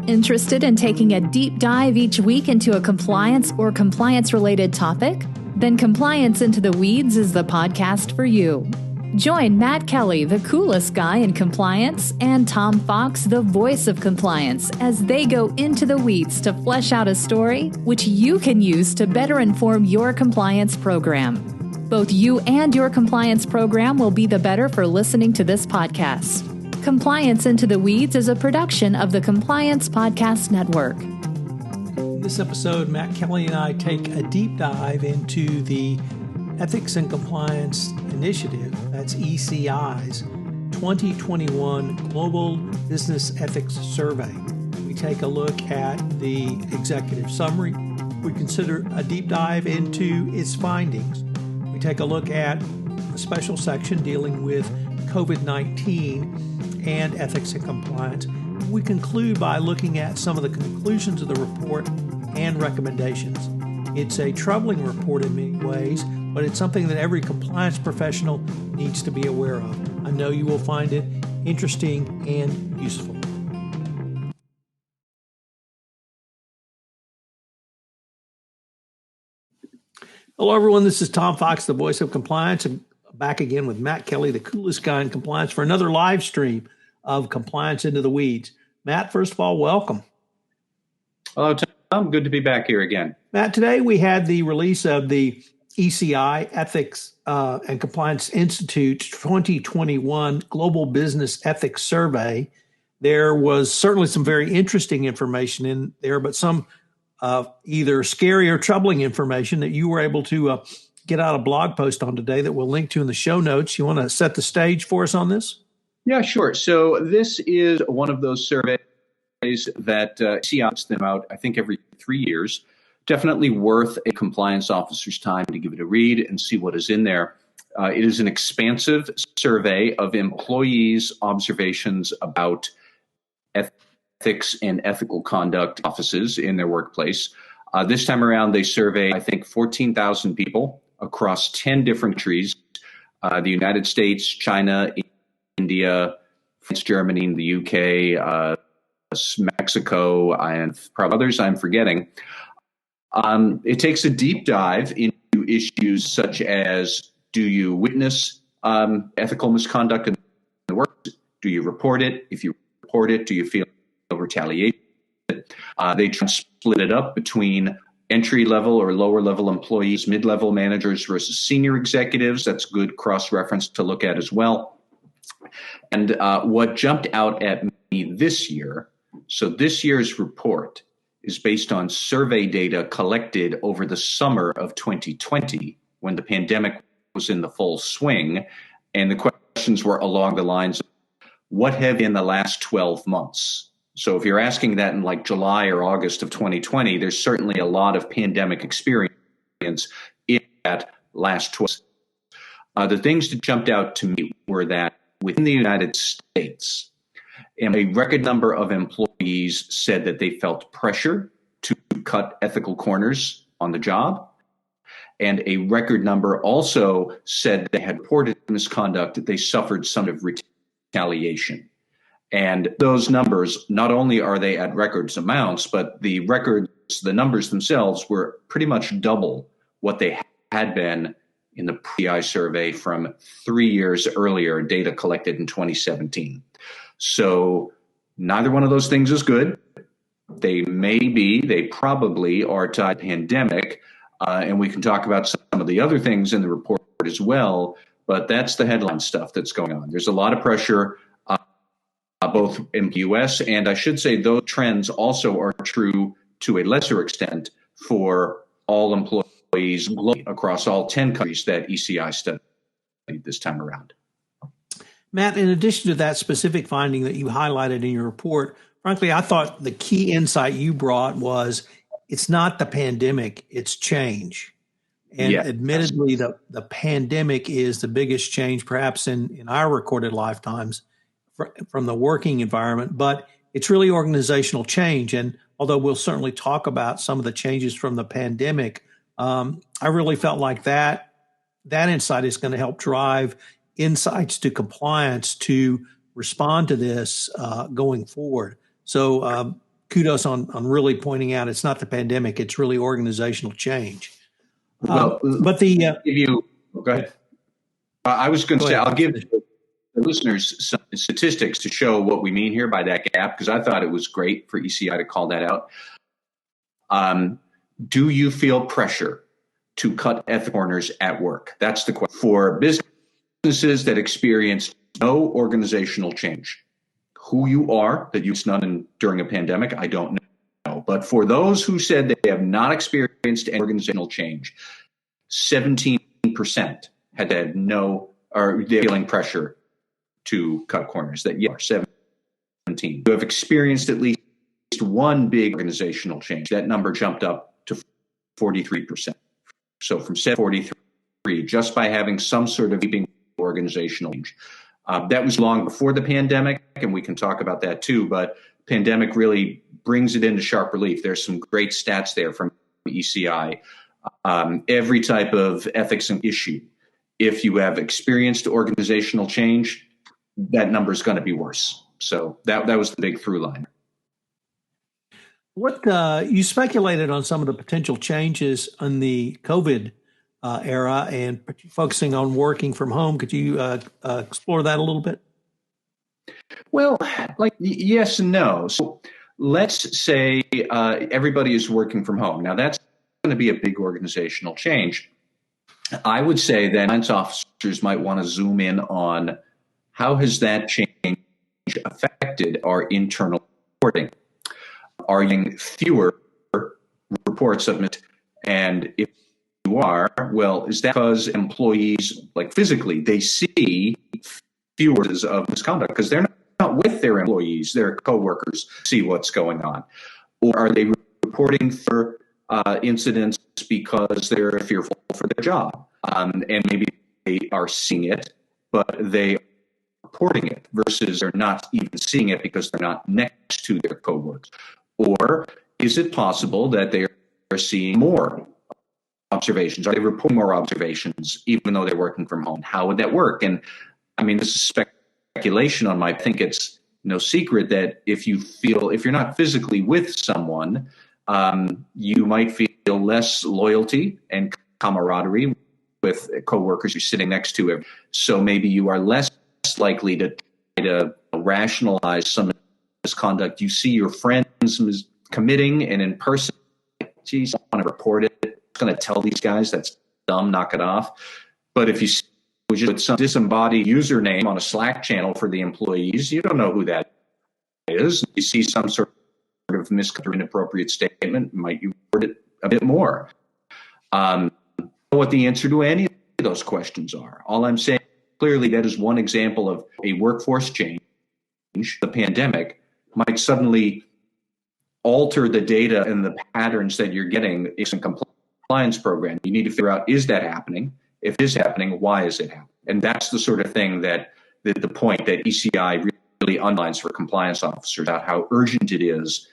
Interested in taking a deep dive each week into a compliance or compliance-related topic? Then Compliance Into the Weeds is the podcast for you. Join Matt Kelly, the coolest guy in compliance, and Tom Fox, the voice of compliance, as they go into the weeds to flesh out a story which you can use to better inform your compliance program. Both you and your compliance program will be the better for listening to this podcast. Compliance Into the Weeds is a production of the Compliance Podcast Network. In this episode, Matt Kelly and I take a deep dive into the Ethics and Compliance Initiative, that's ECI's 2021 Global Business Ethics Survey. We take a look at the executive summary. We consider a deep dive into its findings. We take a look at a special section dealing with COVID-19 and ethics and compliance. We conclude by looking at some of the conclusions of the report and recommendations. It's a troubling report in many ways, but it's something that every compliance professional needs to be aware of. I know you will find it interesting and useful. Hello, everyone. This is Tom Fox, the voice of compliance, and back again with Matt Kelly, the coolest guy in compliance, for another live stream of Compliance Into the Weeds. Matt, first of all, welcome. Hello, Tom. Good to be back here again. Matt, today we had the release of the ECI, Ethics and Compliance Institute 2021 Global Business Ethics Survey. There was certainly some very interesting information in there, but some either scary or troubling information that you were able to get out a blog post on today that we'll link to in the show notes. You want to set the stage for us on this? Yeah, sure. So this is one of those surveys that ECI puts them out, I think, every 3 years. Definitely worth a compliance officer's time to give it a read and see what is in there. It is an expansive survey of employees' observations about ethics and ethical conduct offices in their workplace. This time around, they surveyed, I think, 14,000 people across 10 different countries, the United States, China, India, France, Germany, the UK, Mexico, and probably others I'm forgetting. It takes a deep dive into issues such as, do you witness ethical misconduct in the work? Do you report it? If you report it, do you feel retaliation? They try to split it up between entry-level or lower-level employees, mid-level managers versus senior executives. That's good cross-reference to look at as well. And what jumped out at me this year, so this year's report is based on survey data collected over the summer of 2020 when the pandemic was in the full swing. And the questions were along the lines of, what have in the last 12 months? So if you're asking that in like July or August of 2020, there's certainly a lot of pandemic experience in that last 12 months. The things that jumped out to me were that within the United States, a record number of employees said that they felt pressure to cut ethical corners on the job. And a record number also said they had reported misconduct, that they suffered some of retaliation. And those numbers, not only are they at records amounts, but the numbers themselves were pretty much double what they had been in the pre-ECI survey from 3 years earlier, data collected in 2017. So neither one of those things is good. They probably are tied to the pandemic, and we can talk about some of the other things in the report as well, but that's the headline stuff that's going on. There's a lot of pressure, both in the U.S., and I should say those trends also are true to a lesser extent for all employees globally across all 10 countries that ECI studied this time around. Matt, in addition to that specific finding that you highlighted in your report, frankly, I thought the key insight you brought was it's not the pandemic, it's change. And admittedly, the pandemic is the biggest change perhaps in our recorded lifetimes from the working environment, but it's really organizational change. And although we'll certainly talk about some of the changes from the pandemic, I really felt like that insight is going to help drive insights to compliance to respond to this going forward. So kudos on really pointing out it's not the pandemic; it's really organizational change. Well, but the give you go ahead. I was going to say I'll give the listeners some statistics to show what we mean here by that gap, because I thought it was great for ECI to call that out. Do you feel pressure to cut ethical corners at work? That's the question. For businesses that experience no organizational change, who you are, that you've none during a pandemic, I don't know. But for those who said they have not experienced any organizational change, 17% had no, or they're feeling pressure to cut corners. That you are 17. You have experienced at least one big organizational change. That number jumped up to 43%. So from 43, just by having some sort of organizational change. That was long before the pandemic, and we can talk about that too, but pandemic really brings it into sharp relief. There's some great stats there from ECI. Every type of ethics and issue, if you have experienced organizational change, that number is going to be worse. So that was the big through line. What you speculated on some of the potential changes in the COVID era and focusing on working from home. Could you explore that a little bit? Well, yes and no. So let's say everybody is working from home. Now that's going to be a big organizational change. I would say that compliance officers might want to zoom in on how has that change affected our internal reporting. Are you getting fewer reports submitted? And if you are, well, is that because employees, like physically, they see fewer of misconduct because they're not with their employees, their coworkers, see what's going on? Or are they reporting for incidents because they're fearful for their job? And maybe they are seeing it, but they are reporting it versus they're not even seeing it because they're not next to their coworkers. Or is it possible that they are seeing more observations? Are they reporting more observations even though they're working from home? How would that work? And I mean, this is speculation on my, I think it's no secret that if you're not physically with someone, you might feel less loyalty and camaraderie with coworkers you're sitting next to. So maybe you are less likely to try to rationalize some misconduct you see your friends committing, and in person, geez, I want to report it. I'm going to tell these guys that's dumb, knock it off. But if you see with some disembodied username on a Slack channel for the employees, you don't know who that is. You see some sort of inappropriate statement, might you report it a bit more? What the answer to any of those questions are. All I'm saying, clearly, that is one example of a workforce change. The pandemic might suddenly alter the data and the patterns that you're getting in a compliance program. You need to figure out, is that happening? If it is happening, why is it happening? And that's the sort of thing that the point that ECI really underlines for compliance officers about how urgent it is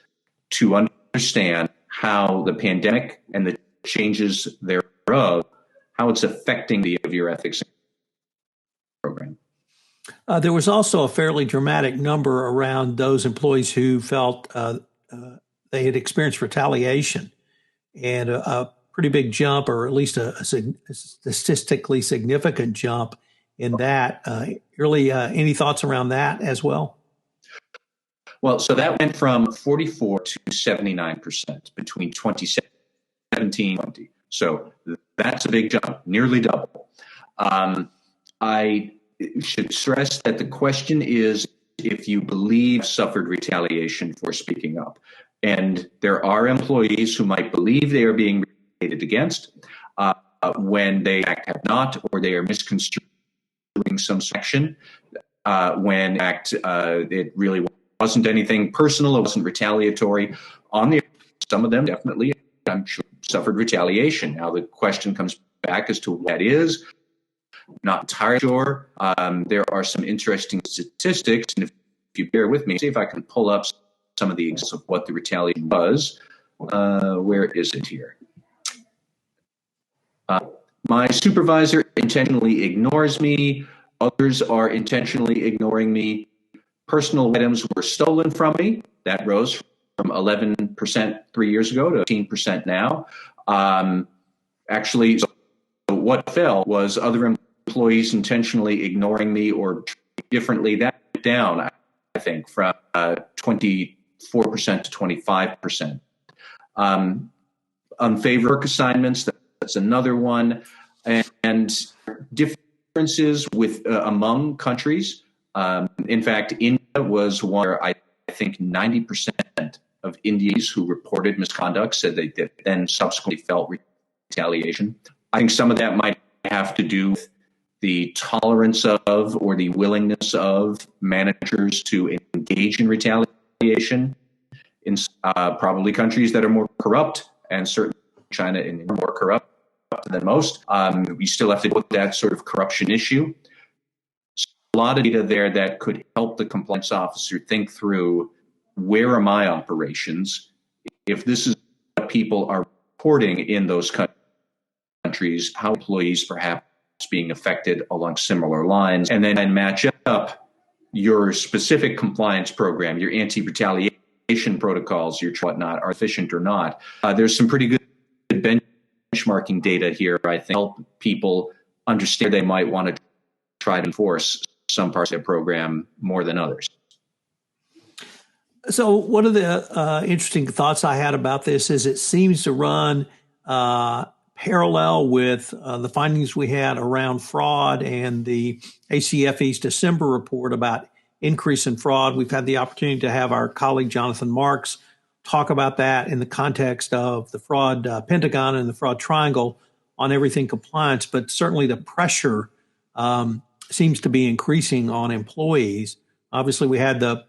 to understand how the pandemic and the changes thereof, how it's affecting your ethics program. There was also a fairly dramatic number around those employees who felt they had experienced retaliation, and a pretty big jump, or at least a statistically significant jump in that. Really, any thoughts around that as well? Well, so that went from 44 to 79% between 2017 and 2020. So that's a big jump, nearly double. I should stress that the question is if you believe suffered retaliation for speaking up. And there are employees who might believe they are being retaliated against when they have not, or they are misconstruing some section when it really wasn't anything personal, it wasn't retaliatory. Some of them definitely, I'm sure, suffered retaliation. Now the question comes back as to what that is. Not entirely sure. There are some interesting statistics, and if you bear with me, see if I can pull up some of the examples of what the retaliation was. Where is it here? My supervisor intentionally ignores me. Others are intentionally ignoring me. Personal items were stolen from me. That rose from 11% 3 years ago to 18% now. Actually, so what fell was other employees intentionally ignoring me or treating differently. That went down, I think, from 24% to 25%. Unfavored work assignments, that's another one. And differences with among countries. In fact, India was one where I think 90% of Indians who reported misconduct said they did, then subsequently felt retaliation. I think some of that might have to do with the tolerance of or the willingness of managers to engage in retaliation in probably countries that are more corrupt, and certainly China is more corrupt than most. We still have to deal with that sort of corruption issue. So a lot of data there that could help the compliance officer think through, where are my operations? If this is what people are reporting in those countries, how employees perhaps being affected along similar lines, and then match up your specific compliance program, your anti-retaliation protocols, your whatnot, are efficient or not. There's some pretty good benchmarking data here, I think, help people understand they might want to try to enforce some parts of their program more than others. So one of the interesting thoughts I had about this is it seems to run parallel with the findings we had around fraud and the ACFE's December report about increase in fraud. We've had the opportunity to have our colleague Jonathan Marks talk about that in the context of the fraud pentagon and the fraud triangle on everything compliance, but certainly the pressure seems to be increasing on employees. Obviously, we had the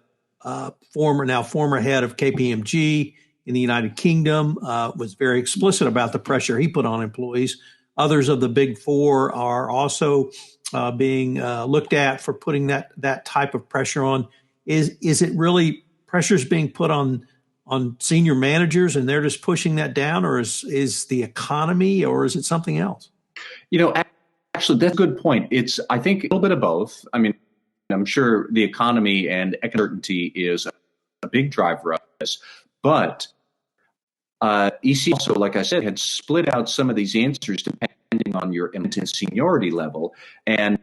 former head of KPMG in the United Kingdom was very explicit about the pressure he put on employees. Others of the big four are also being looked at for putting that type of pressure on. Is it really pressures being put on senior managers and they're just pushing that down, or is the economy, or is it something else? Actually, that's a good point. It's, I think, a little bit of both. I mean, I'm sure the economy and uncertainty is a big driver of this, but ECI also, like I said, had split out some of these answers depending on your seniority level, and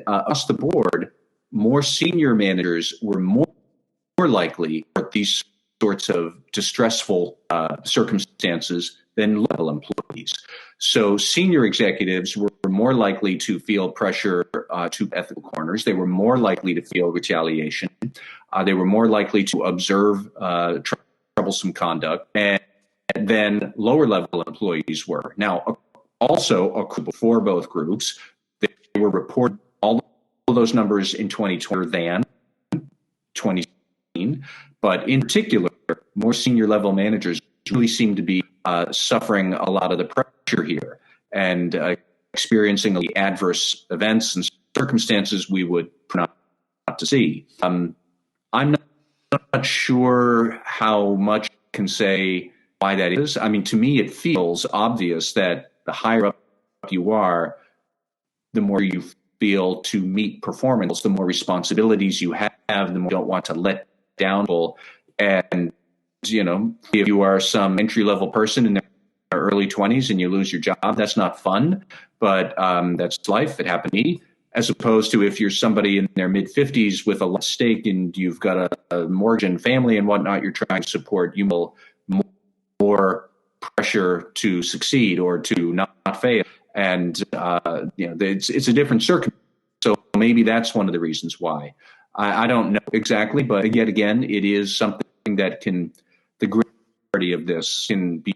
across the board, more senior managers were more likely for these sorts of distressful circumstances than level employees. So senior executives were more likely to feel pressure to ethical corners. They were more likely to feel retaliation. They were more likely to observe troublesome conduct, and than lower level employees were. Now, also for both groups, they were reported all of those numbers in 2020 than 2016, but in particular, more senior level managers really seem to be suffering a lot of the pressure here and experiencing the adverse events and circumstances we would not to see. I'm not sure how much I can say why that is. I mean, to me, it feels obvious that the higher up you are, the more you feel to meet performance, the more responsibilities you have, the more you don't want to let down people. And, you know, if you are some entry-level person in their early 20s and you lose your job, that's not fun, but that's life. It happened to me. As opposed to if you're somebody in their mid-50s with a lot at stake and you've got a mortgage and family and whatnot you're trying to support, you will more pressure to succeed or to not fail. And, you know, it's a different circumstance. So maybe that's one of the reasons why. I don't know exactly, but yet again, it is something that the gravity of this can be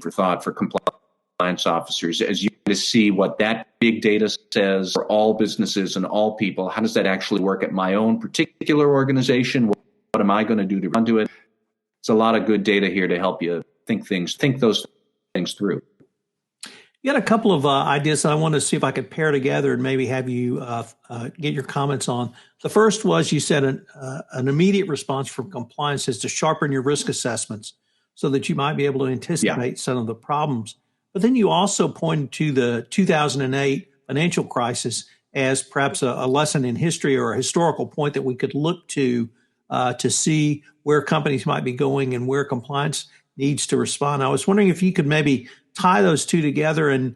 for thought for compliance officers as you see what that big data says for all businesses and all people. How does that actually work at my own particular organization? What am I going to do to run to it? It's a lot of good data here to help you think those things through. You got a couple of ideas that I want to see if I could pair together and maybe have you get your comments on. The first was you said an immediate response from compliance is to sharpen your risk assessments so that you might be able to anticipate some of the problems. But then you also pointed to the 2008 financial crisis as perhaps a lesson in history or a historical point that we could look to to see where companies might be going and where compliance needs to respond. I was wondering if you could maybe tie those two together and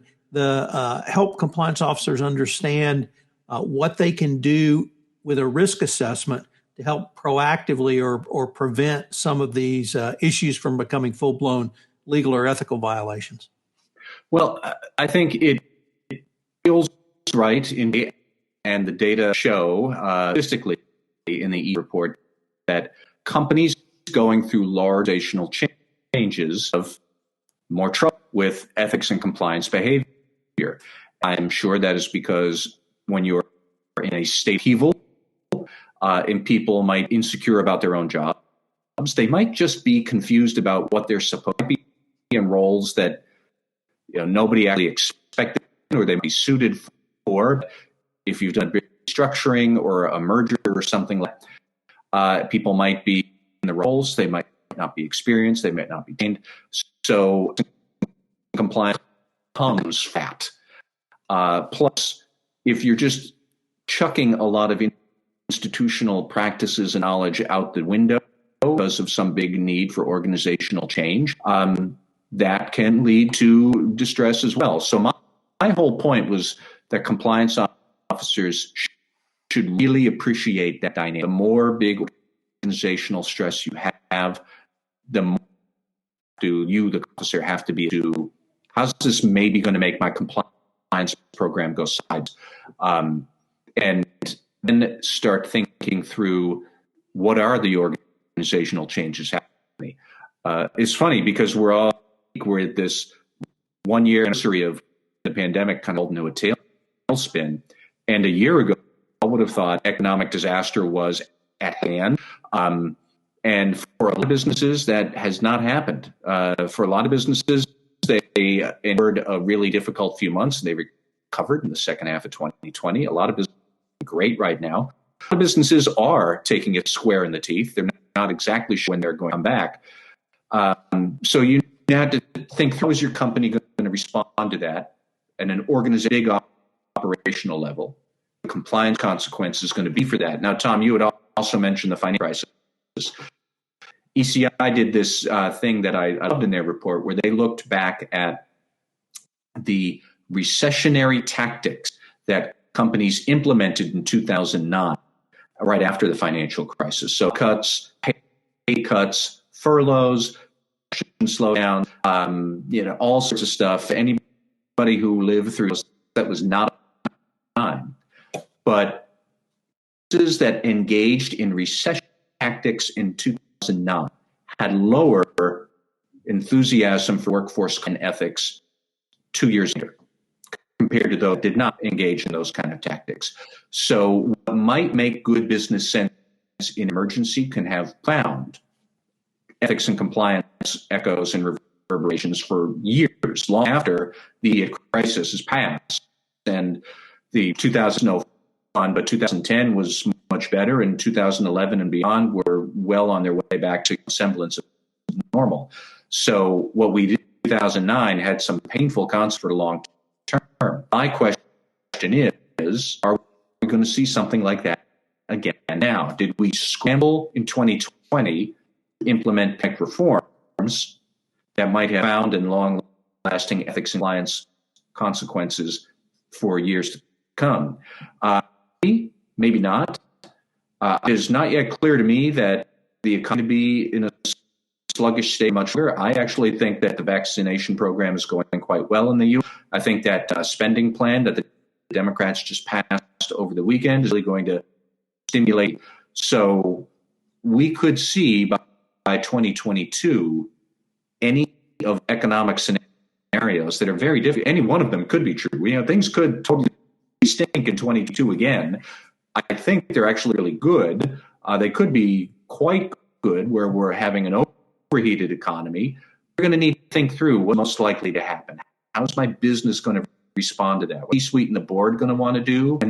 help compliance officers understand what they can do with a risk assessment to help proactively or prevent some of these issues from becoming full-blown legal or ethical violations. Well, I think it feels right and the data show statistically in the E report that companies going through large organizational changes of more trouble with ethics and compliance behavior. I'm sure that is because when you're in a state of upheaval and people might be insecure about their own jobs, they might just be confused about what they're supposed to be in roles that nobody actually expected or they might be suited for. If you've done restructuring or a merger or something like that, people might be in the roles, they might not be experienced, they might not be trained. So compliance becomes fat. Plus, if you're just chucking a lot of institutional practices and knowledge out the window because of some big need for organizational change, that can lead to distress as well. So my whole point was that compliance officers should really appreciate that dynamic. The more big organizational stress you have, the more the officer, have to be to how's this maybe going to make my compliance program go sideways, and then start thinking through what are the organizational changes happening. It's funny because we're at this 1 year anniversary of the pandemic, kind of into a tailspin, and a year ago I would have thought economic disaster was at hand. And for a lot of businesses, that has not happened. For a lot of businesses, they endured a really difficult few months, and they recovered in the second half of 2020. A lot of businesses are great right now. A lot of businesses are taking it square in the teeth. They're not exactly sure when they're going to come back. So you have to think, how is your company going to respond to that? And an big operational level, the compliance consequence is going to be for that. Now, Tom, you had also mentioned the financial crisis. ECI did this thing that I loved in their report, where they looked back at the recessionary tactics that companies implemented in 2009, right after the financial crisis. So cuts, pay cuts, furloughs, slow down, all sorts of stuff. Anybody who lived through that was not a time. But businesses that engaged in recession tactics in 2009 had lower enthusiasm for workforce and ethics 2 years later, compared to those that did not engage in those kind of tactics. So what might make good business sense in emergency can have profound ethics and compliance echoes and reverberations for years, long after the crisis has passed. And the 2001, but 2010 was much better, and 2011 and beyond were well on their way back to semblance of normal. So what we did in 2009 had some painful consequences for the long term. My question is, are we going to see something like that again now? Did we scramble in 2020 to implement tech reforms that might have found and long-lasting ethics and compliance consequences for years to come? Maybe not. It is not yet clear to me that the economy be in a sluggish state much longer. I actually think that the vaccination program is going quite well in the U.S. I think that spending plan that the Democrats just passed over the weekend is really going to stimulate. So we could see by 2022 any of economic scenarios that are very different. Any one of them could be true. Things could totally stink in 22 again. I think they're actually really good. They could be quite good where we're having an overheated economy. We're going to need to think through what's most likely to happen. How's my business going to respond to that? What C-suite and the board going to want to do?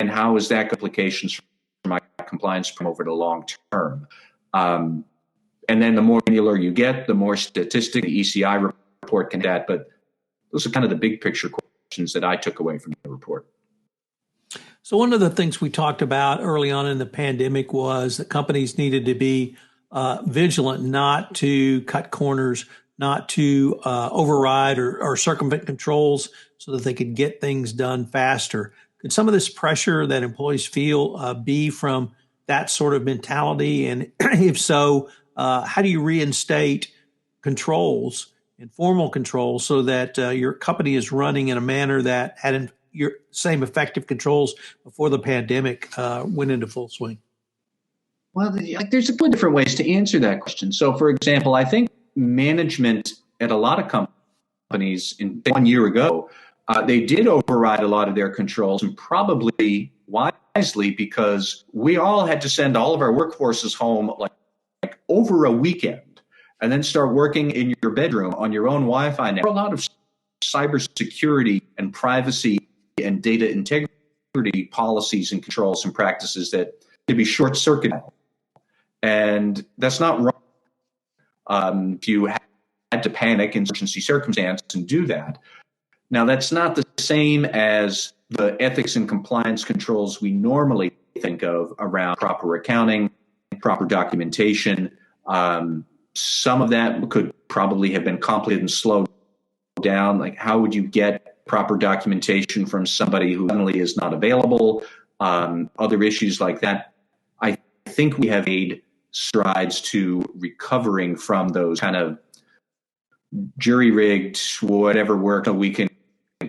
And how is that implications for my compliance from over the long term? And then the more granular you get, the more statistic the ECI report can add. But those are kind of the big picture questions that I took away from the report. So one of the things we talked about early on in the pandemic was that companies needed to be vigilant, not to cut corners, not to override or circumvent controls so that they could get things done faster. Could some of this pressure that employees feel be from that sort of mentality? And if so, how do you reinstate controls, informal controls, so that your company is running in a manner that had your same effective controls before the pandemic went into full swing? Well, there's a couple different ways to answer that question. So, for example, I think management at a lot of companies in 1 year ago, they did override a lot of their controls, and probably wisely, because we all had to send all of our workforces home like over a weekend and then start working in your bedroom on your own Wi-Fi. Now, there are a lot of cybersecurity and privacy and data integrity policies and controls and practices that could be short-circuited. And that's not wrong. If you had to panic in emergency circumstance and do that. Now, that's not the same as the ethics and compliance controls we normally think of around proper accounting, proper documentation. Some of that could probably have been complicated and slowed down. Like, how would you get proper documentation from somebody who suddenly is not available? Other issues like that. I think we have made strides to recovering from those kind of jury-rigged, whatever work we can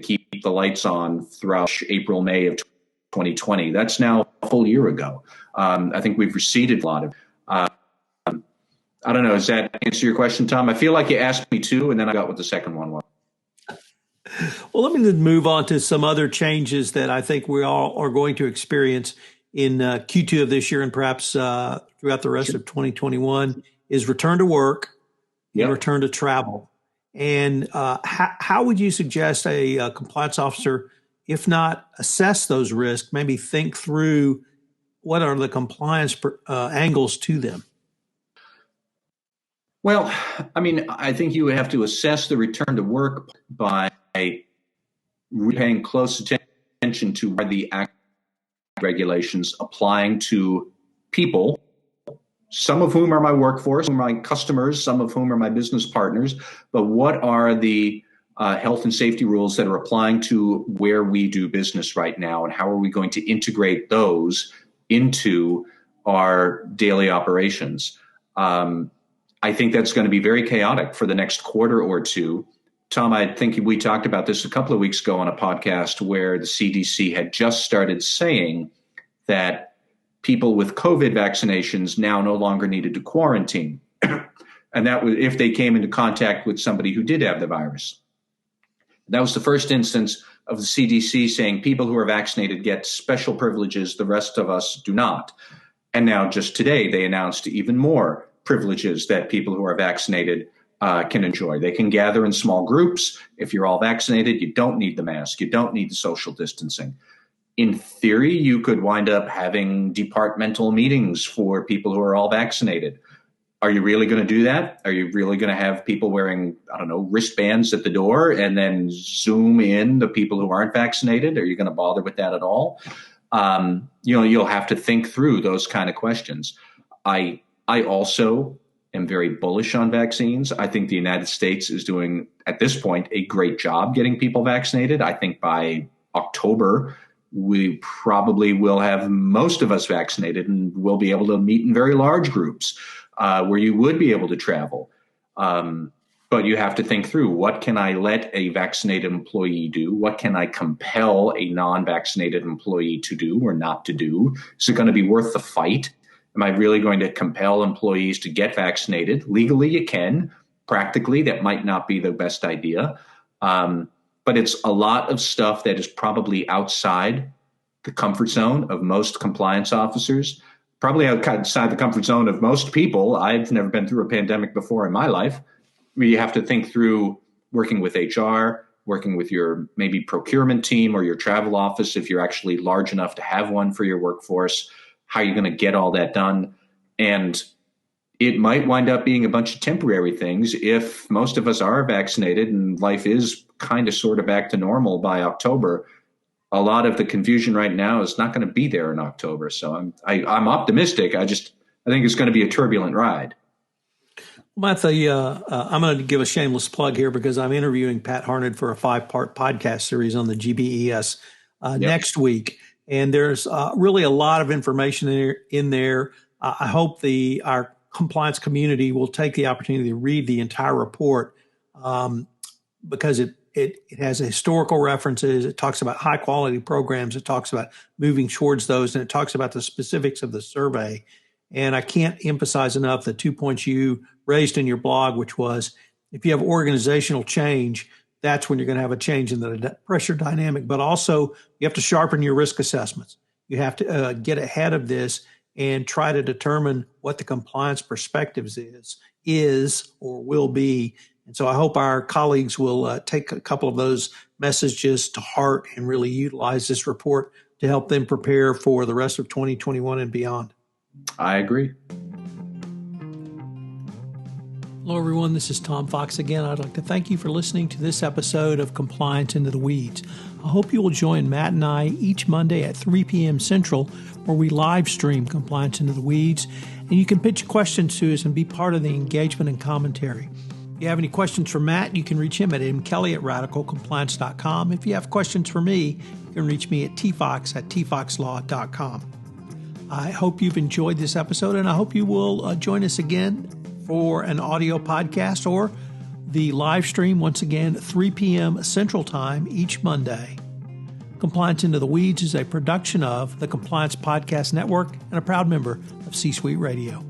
keep the lights on throughout April, May of 2020. That's now a full year ago. I think we've receded a lot of. I don't know. Does that answer your question, Tom? I feel like you asked me two, and then I got what the second one was. Well, let me move on to some other changes that I think we all are going to experience in Q2 of this year and perhaps throughout the rest of 2021 is return to work and return to travel. And how would you suggest a compliance officer, if not assess those risks, maybe think through what are the compliance angles to them? Well, I mean, I think you have to assess the return to work by paying close attention to where the regulations applying to people, some of whom are my workforce, some are my customers, some of whom are my business partners, but what are the health and safety rules that are applying to where we do business right now, and how are we going to integrate those into our daily operations? I think that's going to be very chaotic for the next quarter or two. Tom, I think we talked about this a couple of weeks ago on a podcast where the CDC had just started saying that people with COVID vaccinations now no longer needed to quarantine. And that was if they came into contact with somebody who did have the virus. That was the first instance of the CDC saying people who are vaccinated get special privileges, the rest of us do not. And now just today, they announced even more privileges that people who are vaccinated can enjoy. They can gather in small groups. If you're all vaccinated, you don't need the mask. You don't need the social distancing. In theory, you could wind up having departmental meetings for people who are all vaccinated. Are you really going to do that? Are you really going to have people wearing, I don't know, wristbands at the door and then zoom in the people who aren't vaccinated? Are you going to bother with that at all? You'll have to think through those kind of questions. I also am very bullish on vaccines. I think the United States is doing, at this point, a great job getting people vaccinated. I think by October, we probably will have most of us vaccinated and we'll be able to meet in very large groups where you would be able to travel. But you have to think through, what can I let a vaccinated employee do? What can I compel a non-vaccinated employee to do or not to do? Is it going to be worth the fight? Am I really going to compel employees to get vaccinated? Legally, you can. Practically, that might not be the best idea. But it's a lot of stuff that is probably outside the comfort zone of most compliance officers, probably outside the comfort zone of most people. I've never been through a pandemic before in my life. You have to think through working with HR, working with your maybe procurement team or your travel office if you're actually large enough to have one for your workforce. How are you going to get all that done? And it might wind up being a bunch of temporary things if most of us are vaccinated and life is kind of sort of back to normal by October. a lot of the confusion right now is not going to be there in October. So I'm optimistic. I think it's going to be a turbulent ride. Matt, I'm going to give a shameless plug here because I'm interviewing Pat Harned for a 5-part podcast series on the GBES next week. And there's really a lot of information in there. I hope our compliance community will take the opportunity to read the entire report because it has historical references. It talks about high quality programs. It talks about moving towards those, and it talks about the specifics of the survey. And I can't emphasize enough the 2 points you raised in your blog, which was if you have organizational change, that's when you're going to have a change in the pressure dynamic. But also, you have to sharpen your risk assessments. You have to get ahead of this and try to determine what the compliance perspectives is or will be. And so I hope our colleagues will take a couple of those messages to heart and really utilize this report to help them prepare for the rest of 2021 and beyond. I agree. Hello, everyone. This is Tom Fox again. I'd like to thank you for listening to this episode of Compliance Into the Weeds. I hope you will join Matt and I each Monday at 3 p.m. Central, where we live stream Compliance Into the Weeds, and you can pitch questions to us and be part of the engagement and commentary. If you have any questions for Matt, you can reach him at mkelly@radicalcompliance.com. If you have questions for me, you can reach me at tfox@tfoxlaw.com. I hope you've enjoyed this episode, and I hope you will join us again for an audio podcast or the live stream once again at 3 p.m. Central Time each Monday. Compliance Into the Weeds is a production of the Compliance Podcast Network and a proud member of C-Suite Radio.